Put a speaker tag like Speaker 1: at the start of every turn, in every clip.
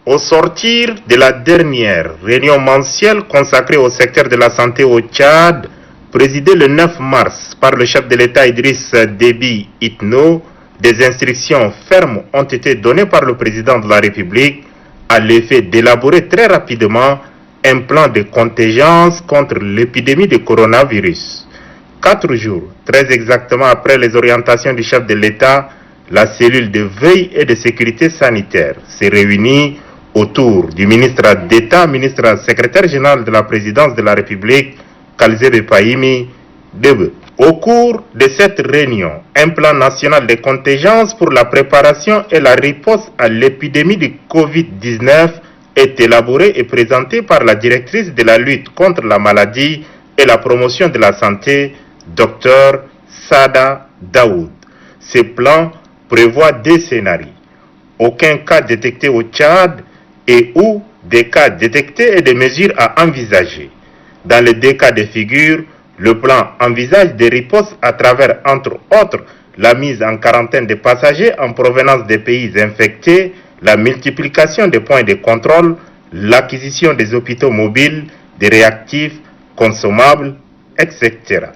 Speaker 1: Au sortir de la dernière réunion mensuelle consacrée au secteur de la santé au Tchad, présidée le 9 mars par le chef de l'État Idriss Déby Itno, des instructions fermes ont été données par le président de la République à l'effet d'élaborer très rapidement un plan de contingence contre l'épidémie de coronavirus. 4 jours, très exactement après les orientations du chef de l'État, la cellule de veille et de sécurité sanitaire s'est réunie autour du ministre d'État, ministre secrétaire général de la présidence de la République, Kalzebe Pahimi Debe. Au cours de cette réunion, un plan national de contingence pour la préparation et la riposte à l'épidémie de Covid-19 est élaboré et présenté par la directrice de la lutte contre la maladie et la promotion de la santé, Dr Sada Daoud. Ce plan prévoit des scénarios. Aucun cas détecté au Tchad et ou des cas détectés et des mesures à envisager. Dans les deux cas de figure, le plan envisage des ripostes à travers, entre autres, la mise en quarantaine des passagers en provenance des pays infectés, la multiplication des points de contrôle, l'acquisition des hôpitaux mobiles, des réactifs, consommables, etc.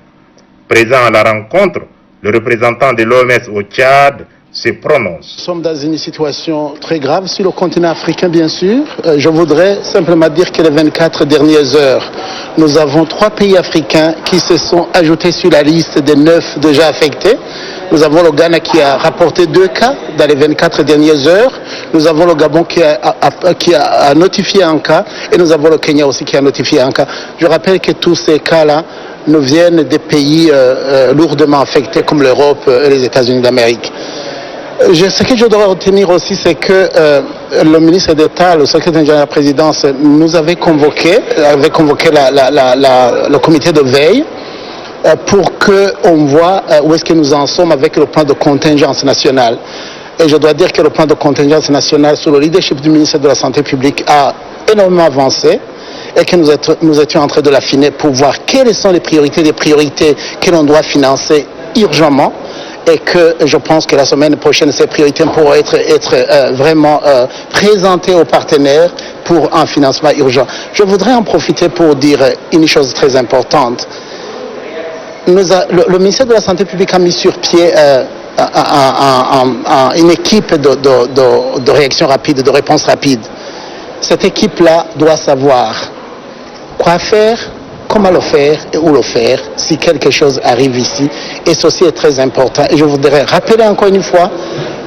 Speaker 1: Présent à la rencontre, le représentant de l'OMS au Tchad se prononce.
Speaker 2: Nous sommes dans une situation très grave sur le continent africain, bien sûr. Je voudrais simplement dire que les 24 dernières heures, nous avons 3 pays africains qui se sont ajoutés sur la liste des 9 déjà affectés. Nous avons le Ghana qui a rapporté 2 cas dans les 24 dernières heures. Nous avons le Gabon qui a notifié un cas. Et nous avons le Kenya aussi qui a notifié un cas. Je rappelle que tous ces cas-là nous viennent des pays lourdement affectés comme l'Europe et les États-Unis d'Amérique. Ce que je dois retenir aussi, c'est que le ministre d'État, le secrétaire général de la présidence, nous avait convoqué le comité de veille pour qu'on voit où est-ce que nous en sommes avec le plan de contingence nationale. Et je dois dire que le plan de contingence nationale, sous le leadership du ministre de la Santé publique, a énormément avancé et que nous étions en train de l'affiner pour voir quelles sont les priorités que l'on doit financer urgemment. Et que je pense que la semaine prochaine, ces priorités pourront être vraiment présentées aux partenaires pour un financement urgent. Je voudrais en profiter pour dire une chose très importante. Le ministère de la Santé publique a mis sur pied une équipe de réaction rapide, de réponse rapide. Cette équipe-là doit savoir quoi faire, comment le faire et où le faire si quelque chose arrive ici. Et ceci est très important. Et je voudrais rappeler encore une fois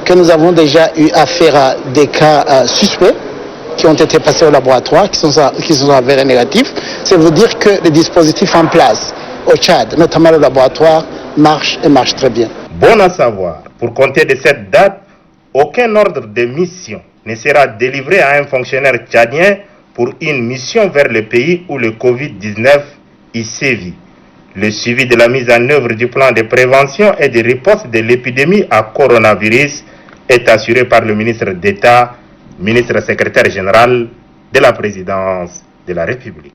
Speaker 2: que nous avons déjà eu affaire à des cas suspects qui ont été passés au laboratoire, qui sont avérés négatifs. Ça veut dire que les dispositifs en place au Tchad, notamment le laboratoire, marchent et marchent très bien.
Speaker 1: Bon à savoir, pour compter de cette date, aucun ordre de mission ne sera délivré à un fonctionnaire tchadien pour une mission vers le pays où le Covid-19 y sévit. Le suivi de la mise en œuvre du plan de prévention et de riposte de l'épidémie à coronavirus est assuré par le ministre d'État, ministre secrétaire général de la présidence de la République.